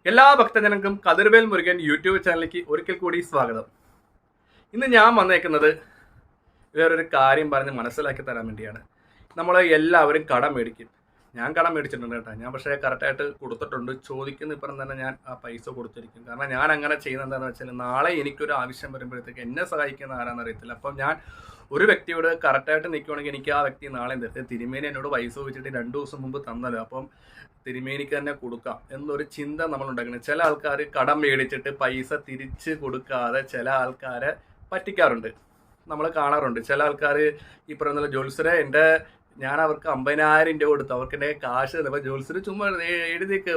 എല്ലാ ഭക്തജനങ്ങൾക്കും കതിർവേൽ മുരുകൻ യൂട്യൂബ് ചാനലിലേക്ക് ഒരിക്കൽ കൂടി സ്വാഗതം. ഇന്ന് ഞാൻ വന്നേക്കുന്നത് വേറൊരു കാര്യം പറഞ്ഞ് മനസ്സിലാക്കി തരാൻ വേണ്ടിയാണ്. നമ്മൾ എല്ലാവരും കടം മേടിക്കും. ഞാൻ കടം മേടിച്ചിട്ടുണ്ട് കേട്ടോ. ഞാൻ പക്ഷേ കറക്റ്റായിട്ട് കൊടുത്തിട്ടുണ്ട്. ചോദിക്കുന്ന ഇപ്പം തന്നെ ഞാൻ ആ പൈസ കൊടുത്തിരിക്കും. കാരണം ഞാൻ അങ്ങനെ ചെയ്യുന്നത് എന്താണെന്ന് വെച്ചാൽ നാളെ എനിക്കൊരു ആവശ്യം വരുമ്പോഴത്തേക്ക് എന്നെ സഹായിക്കുന്ന ആരാണെന്ന് അറിയത്തില്ല. അപ്പം ഞാൻ ഒരു വ്യക്തിയോട് കറക്റ്റായിട്ട് നിൽക്കുകയാണെങ്കിൽ എനിക്ക് ആ വ്യക്തി നാളെ തിരുമേനി എന്നോട് പൈസ ചോദിച്ചിട്ട് 2 ദിവസം മുമ്പ് തന്നല്ലോ, അപ്പം തിരുമേനിക്ക് തന്നെ കൊടുക്കാം എന്നൊരു ചിന്ത നമ്മൾ ഉണ്ടാക്കുന്നത്. ചില ആൾക്കാർ കടം മേടിച്ചിട്ട് പൈസ തിരിച്ച് കൊടുക്കാതെ ചില ആൾക്കാരെ പറ്റിക്കാറുണ്ട്, നമ്മൾ കാണാറുണ്ട്. ചില ആൾക്കാർ ഈ പറയുന്ന ജോത്സരെ ഞാൻ അവർക്ക് 50,000 രൂപ കൊടുത്തു, അവർക്ക് എൻ്റെ കാശ് തന്നപ്പോൾ ജോത്സര് ചുമ്മാ എഴുതിക്ക്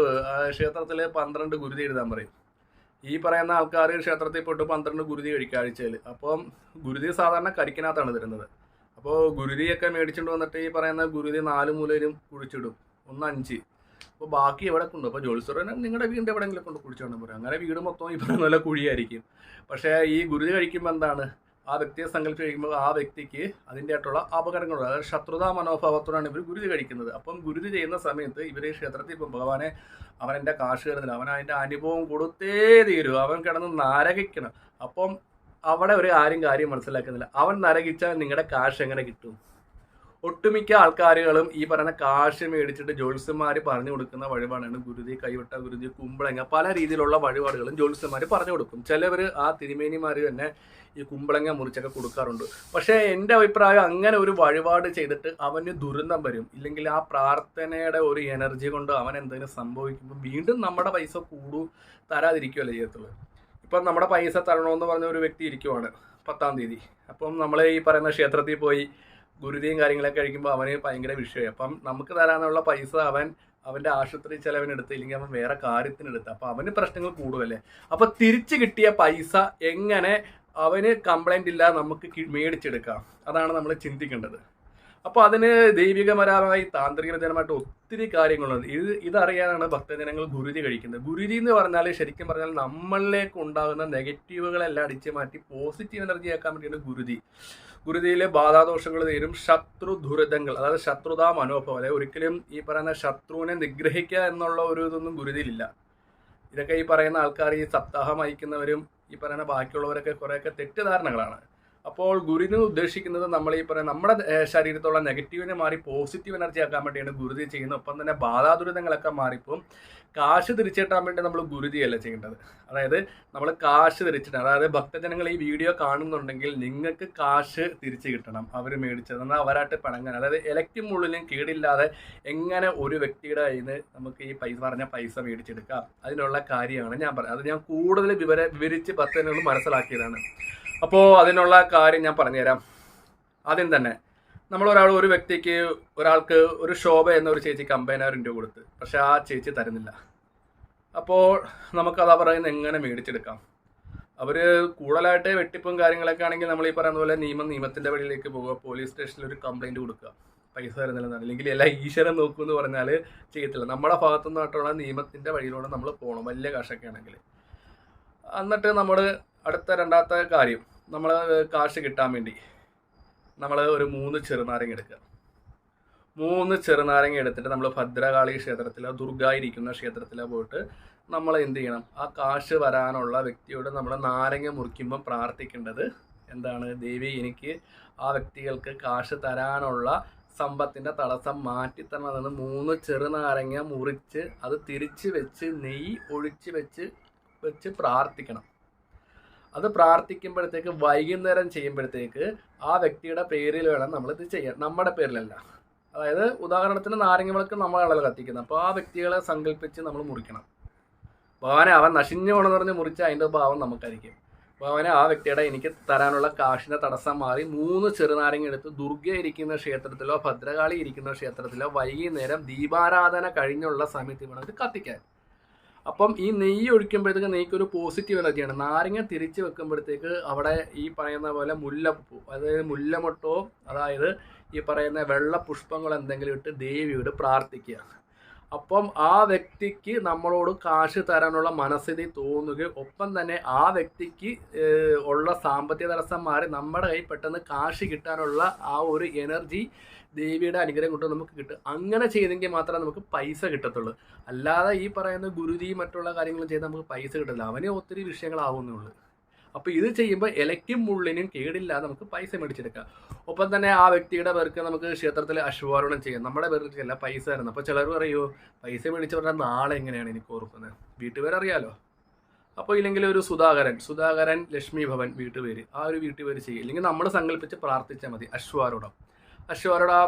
ക്ഷേത്രത്തിൽ 12 ഗുരുതി എഴുതാൻ പറയും. ഈ പറയുന്ന ആൾക്കാർ ക്ഷേത്രത്തിൽ പോയിട്ട് 12 ഗുരുതി കഴിക്കുക ആഴ്ചയിൽ. അപ്പം ഗുരുതി സാധാരണ കരിക്കിനകത്താണ് തരുന്നത്. അപ്പോൾ ഗുരുതിയൊക്കെ മേടിച്ചുകൊണ്ട് വന്നിട്ട് ഈ പറയുന്ന ഗുരുതി 4 മൂലയിലും കുഴിച്ചിടും, 1 5. അപ്പോൾ ബാക്കി എവിടെ കൊണ്ട് അപ്പോൾ ജോത്സരനെ നിങ്ങളുടെ വീടിൻ്റെ എവിടെയെങ്കിലും കൊണ്ട് കുഴിച്ചോണ്ട് പറയും. അങ്ങനെ വീട് മൊത്തം ഈ പറയുന്ന പോലെ കുഴിയായിരിക്കും. പക്ഷേ ഈ ഗുരുതി കഴിക്കുമ്പോൾ എന്താണ്, ആ വ്യക്തിയെ സങ്കല്പിച്ച് കഴിക്കുമ്പോൾ ആ വ്യക്തിക്ക് അതിൻ്റെ ആയിട്ടുള്ള അപകടങ്ങളുണ്ട്. അതായത് ശത്രുതാ മനോഭാവത്തോടാണ് ഇവർ ഗുരുതി കഴിക്കുന്നത്. അപ്പം ഗുരുതി ചെയ്യുന്ന സമയത്ത് ഇവർ ക്ഷേത്രത്തിൽ ഇപ്പം ഭഗവാനെ അവൻ എൻ്റെ കാശ് കയറുന്നില്ല, അവൻ അതിൻ്റെ അനുഭവം കൊടുത്തേ തീരൂ, അവൻ കിടന്ന് നരകിക്കണം. അപ്പം അവിടെ ഒരു കാര്യം മനസ്സിലാക്കുന്നില്ല, അവൻ നരകിച്ചാൽ നിങ്ങളുടെ കാശ് എങ്ങനെ കിട്ടും? ഒട്ടുമിക്ക ആൾക്കാരുകളും ഈ പറയുന്ന കാശ് മേടിച്ചിട്ട് ജ്യോത്സ്യന്മാർ പറഞ്ഞു കൊടുക്കുന്ന വഴിപാടാണ് ഗുരുതി, കൈവിട്ട ഗുരുതി, കുമ്പളങ്ങ, പല രീതിയിലുള്ള വഴിപാടുകളും ജ്യോത്സ്യന്മാർ പറഞ്ഞു കൊടുക്കും. ചിലവർ ആ തിരുമേനിമാർ തന്നെ ഈ കുമ്പളങ്ങ മുറിച്ചൊക്കെ കൊടുക്കാറുണ്ട്. പക്ഷേ എൻ്റെ അഭിപ്രായം അങ്ങനെ ഒരു വഴിപാട് ചെയ്തിട്ട് അവന് ദുരന്തം വരും. ഇല്ലെങ്കിൽ ആ പ്രാർത്ഥനയുടെ ഒരു എനർജി കൊണ്ട് അവൻ എന്തെങ്കിലും സംഭവിക്കുമ്പോൾ വീണ്ടും നമ്മുടെ പൈസ തരാതിരിക്കുമല്ലോ ചെയ്യത്തുള്ളൂ. ഇപ്പം നമ്മുടെ പൈസ തരണമെന്ന് പറഞ്ഞ ഒരു വ്യക്തി ഇരിക്കുവാണ് 10-ാം തീയതി. അപ്പം നമ്മൾ ഈ പറയുന്ന ക്ഷേത്രത്തിൽ പോയി ഗുരുതിയും കാര്യങ്ങളൊക്കെ കഴിക്കുമ്പോൾ അവന് ഭയങ്കര വിഷയമായി. അപ്പം നമുക്ക് തരാനുള്ള പൈസ അവൻ്റെ ആശുപത്രി ചെലവിനെടുത്ത്, ഇല്ലെങ്കിൽ അവൻ വേറെ കാര്യത്തിനെടുത്ത്, അപ്പം അവന് പ്രശ്നങ്ങൾ കൂടുമല്ലേ. അപ്പം തിരിച്ചു കിട്ടിയ പൈസ എങ്ങനെ അവന് കംപ്ലൈൻ്റ് ഇല്ലാതെ നമുക്ക് മേടിച്ചെടുക്കാം, അതാണ് നമ്മൾ ചിന്തിക്കേണ്ടത്. അപ്പോൾ അതിന് ദൈവികപരമായി താന്ത്രികജനമായിട്ട് ഒത്തിരി കാര്യങ്ങളുണ്ട്. ഇതറിയാനാണ് ഭക്തജനങ്ങൾ ഗുരുതി കഴിക്കുന്നത്. ഗുരുതി എന്ന് പറഞ്ഞാൽ ശരിക്കും പറഞ്ഞാൽ നമ്മളിലേക്ക് ഉണ്ടാകുന്ന നെഗറ്റീവുകളെല്ലാം അടിച്ചു മാറ്റി പോസിറ്റീവ് എനർജി ആക്കാൻ വേണ്ടിയാണ് ഗുരുതി. ഗുരുതിയിലെ ബാധാദോഷങ്ങൾ തീരും, ശത്രു ദുരിതങ്ങൾ, അതായത് ശത്രുതാ മനോഭാവം, അതായത് ഒരിക്കലും ഈ പറയുന്ന ശത്രുവിനെ നിഗ്രഹിക്കുക എന്നുള്ള ഒരു ഇതൊന്നും ഗുരുതിയിലില്ല. ഇതൊക്കെ ഈ പറയുന്ന ആൾക്കാർ, ഈ സപ്താഹം അയക്കുന്നവരും ഈ പറയുന്ന ബാക്കിയുള്ളവരൊക്കെ കുറേയൊക്കെ തെറ്റിദ്ധാരണകളാണ്. അപ്പോൾ ഗുരുവിന് ഉദ്ദേശിക്കുന്നത് നമ്മൾ ഈ പറയുന്ന നമ്മുടെ ശരീരത്തുള്ള നെഗറ്റീവിനെ മാറി പോസിറ്റീവ് എനർജി ആക്കാൻ വേണ്ടിയാണ് ഗുരുതി ചെയ്യുന്നത്. ഒപ്പം തന്നെ ബാധാദുരിതങ്ങളൊക്കെ മാറിപ്പോൾ കാശ് തിരിച്ചിട്ടാൻ വേണ്ടി നമ്മൾ ഗുരുതിയല്ല ചെയ്യേണ്ടത്. അതായത് നമ്മൾ കാശ് തിരിച്ചിട്ട്, അതായത് ഭക്തജനങ്ങൾ ഈ വീഡിയോ കാണുന്നുണ്ടെങ്കിൽ നിങ്ങൾക്ക് കാശ് തിരിച്ചു കിട്ടണം. അവർ മേടിച്ചത് എന്നാൽ അവരായിട്ട് പിണങ്ങാൻ, അതായത് ഇലയ്ക്കും ഉള്ളിലും കേടില്ലാതെ എങ്ങനെ ഒരു വ്യക്തിയുടെ കയ്യിൽ നിന്ന് നമുക്ക് ഈ പറഞ്ഞ പൈസ മേടിച്ചെടുക്കാം, അതിനുള്ള കാര്യമാണ് ഞാൻ പറഞ്ഞത്. അത് ഞാൻ കൂടുതൽ വിവരിച്ച് ഭക്തജനങ്ങൾ മനസ്സിലാക്കിയതാണ്. അപ്പോൾ അതിനുള്ള കാര്യം ഞാൻ പറഞ്ഞുതരാം. ആദ്യം തന്നെ ഒരു വ്യക്തിക്ക്, ഒരാൾക്ക് ഒരു ശോഭ എന്നൊരു ചേച്ചിക്ക് 50,000 രൂപ കൊടുത്ത്, പക്ഷെ ആ ചേച്ചി തരുന്നില്ല. അപ്പോൾ നമുക്കത് പറയുന്നത് എങ്ങനെ മേടിച്ചെടുക്കാം? അവർ കൂടുതലായിട്ട് വെട്ടിപ്പും കാര്യങ്ങളൊക്കെ ആണെങ്കിൽ നമ്മൾ ഈ പറയുന്ന പോലെ നിയമത്തിൻ്റെ വഴിയിലേക്ക് പോകുക, പോലീസ് സ്റ്റേഷനിൽ ഒരു കംപ്ലൈൻറ്റ് കൊടുക്കുക, പൈസ തരുന്നില്ലെന്നാണ്. അല്ലെങ്കിൽ എല്ലാം ഈശ്വരൻ നോക്കുമെന്ന് പറഞ്ഞാൽ ചെയ്യത്തില്ല. നമ്മുടെ ഭാഗത്തു നിന്നായിട്ടുള്ള നിയമത്തിൻ്റെ വഴിയിലൂടെ നമ്മൾ പോകണം, വലിയ കാശൊക്കെ ആണെങ്കിൽ. എന്നിട്ട് നമ്മൾ അടുത്ത രണ്ടാമത്തെ കാര്യം, നമ്മൾ കാശ് കിട്ടാൻ വേണ്ടി നമ്മൾ ഒരു 3 ചെറുനാരങ്ങ എടുക്കുക. 3 ചെറുനാരങ്ങ എടുത്തിട്ട് നമ്മൾ ഭദ്രകാളി ക്ഷേത്രത്തിലോ ദുർഗായിരിക്കുന്ന ക്ഷേത്രത്തിലോ പോയിട്ട് നമ്മൾ എന്ത് ചെയ്യണം, ആ കാശ് വരാനുള്ള വ്യക്തിയോട് നമ്മൾ നാരങ്ങ മുറിക്കുമ്പോൾ പ്രാർത്ഥിക്കേണ്ടത് എന്താണ്? ദേവി, എനിക്ക് ആ വ്യക്തികൾക്ക് കാശ് തരാനുള്ള സമ്പത്തിൻ്റെ തടസ്സം മാറ്റിത്തരണമെന്ന് 3 ചെറുനാരങ്ങ മുറിച്ച് അത് തിരിച്ച് വെച്ച് നെയ്യ് ഒഴിച്ച് വെച്ച് പ്രാർത്ഥിക്കണം. അത് പ്രാർത്ഥിക്കുമ്പോഴത്തേക്ക് വൈകുന്നേരം ചെയ്യുമ്പോഴത്തേക്ക് ആ വ്യക്തിയുടെ പേരിൽ വേണം നമ്മളിത് ചെയ്യാൻ, നമ്മുടെ പേരിലല്ല. അതായത് ഉദാഹരണത്തിന് നാരങ്ങ വിളക്ക് നമ്മളാണല്ലോ കത്തിക്കുന്നത്, അപ്പോൾ ആ വ്യക്തികളെ സങ്കല്പിച്ച് നമ്മൾ മുറിക്കണം. ഭഗവാനെ അവൻ നശിഞ്ഞു പോകണമെന്ന് പറഞ്ഞ് മുറിച്ചാൽ അതിൻ്റെ ഭാവം നമുക്കായിരിക്കും. ഭഗവാനെ ആ വ്യക്തിയുടെ എനിക്ക് തരാനുള്ള കാശിൻ്റെ തടസ്സം മാറി 3 ചെറുനാരങ്ങ എടുത്ത് ദുർഗ ഇരിക്കുന്ന ക്ഷേത്രത്തിലോ ഭദ്രകാളി ഇരിക്കുന്ന ക്ഷേത്രത്തിലോ വൈകുന്നേരം ദീപാരാധന കഴിഞ്ഞുള്ള സമയത്ത് വേണം ഇത് കത്തിക്കാൻ. അപ്പം ഈ നെയ്യ് ഒഴിക്കുമ്പോഴത്തേക്ക് നെയ്ക്കൊരു പോസിറ്റീവ് എനർജിയാണ്. നാരങ്ങ തിരിച്ച് വെക്കുമ്പോഴത്തേക്ക് അവിടെ ഈ പറയുന്ന പോലെ മുല്ലപ്പൂ, അതായത് മുല്ലമൊട്ടോ, അതായത് ഈ പറയുന്ന വെള്ള പുഷ്പങ്ങൾ എന്തെങ്കിലും ഇട്ട് ദേവിയോട് പ്രാർത്ഥിക്കുക. അപ്പം ആ വ്യക്തിക്ക് നമ്മളോട് കാശ് തരാനുള്ള മനസ്ഥിതി തോന്നുകയും ഒപ്പം തന്നെ ആ വ്യക്തിക്ക് ഉള്ള സാമ്പത്തിക തടസ്സം മാറി നമ്മുടെ കയ്യിൽ പെട്ടെന്ന് കാശ് കിട്ടാനുള്ള ആ ഒരു എനർജി ദേവിയുടെ അനുഗ്രഹം കൊണ്ട് നമുക്ക് കിട്ടും. അങ്ങനെ ചെയ്തെങ്കിൽ മാത്രമേ നമുക്ക് പൈസ കിട്ടത്തുള്ളൂ. അല്ലാതെ ഈ പറയുന്ന ഗുരുതി മറ്റുള്ള കാര്യങ്ങളും ചെയ്താൽ നമുക്ക് പൈസ കിട്ടില്ല. അവന് ഒത്തിരി വിഷയങ്ങളാവുന്നുള്ളൂ. അപ്പോൾ ഇത് ചെയ്യുമ്പോൾ ഇലയ്ക്കും മുള്ളിനും കേടില്ലാതെ നമുക്ക് പൈസ മേടിച്ചെടുക്കാം. ഒപ്പം തന്നെ ആ വ്യക്തിയുടെ പേർക്ക് നമുക്ക് ക്ഷേത്രത്തിൽ അശ്വാരൂഢം ചെയ്യാം. നമ്മുടെ പേർക്കല്ല പൈസ തരുന്നത്. അപ്പോൾ ചിലർ പറയുമോ പൈസ മേടിച്ച് പറഞ്ഞാൽ നാളെ എങ്ങനെയാണ് എനിക്ക് ഓർക്കുന്നത്? വീട്ടുപേരറിയാലോ. അപ്പോൾ ഇല്ലെങ്കിൽ ഒരു സുധാകരൻ ലക്ഷ്മി ഭവൻ വീട്ടുപേര്, ആ ഒരു വീട്ടുപേര് ചെയ്യും. ഇല്ലെങ്കിൽ നമ്മൾ സങ്കല്പിച്ച് പ്രാർത്ഥിച്ചാൽ മതി. അശ്വാരൂഢം ആ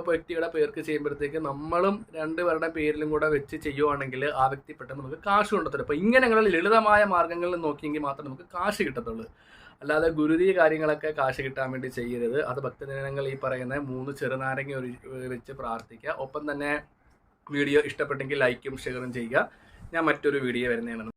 വ്യക്തിയുടെ പേർക്ക് ചെയ്യുമ്പോഴത്തേക്ക് നമ്മളും രണ്ടുപേരുടെ പേരിലും കൂടെ വെച്ച് ചെയ്യുവാണെങ്കിൽ ആ വ്യക്തി പെട്ടെന്ന് നമുക്ക് കാശ് കൊണ്ടുത്തരും. അപ്പോൾ ഇങ്ങനെയുള്ള ലളിതമായ മാർഗ്ഗങ്ങളിൽ നോക്കിയെങ്കിൽ മാത്രമേ നമുക്ക് കാശ് കിട്ടത്തുള്ളൂ. അല്ലാതെ ഗുരുതി കാര്യങ്ങളൊക്കെ കാശ് കിട്ടാൻ വേണ്ടി ചെയ്യരുത്. അത് ഭക്തജനങ്ങൾ ഈ പറയുന്ന 3 ചെറുനാരങ്ങ വെച്ച് പ്രാർത്ഥിക്കുക. ഒപ്പം തന്നെ വീഡിയോ ഇഷ്ടപ്പെട്ടെങ്കിൽ ലൈക്കും ഷെയറും ചെയ്യുക. ഞാൻ മറ്റൊരു വീഡിയോ വരുന്നതാണ്.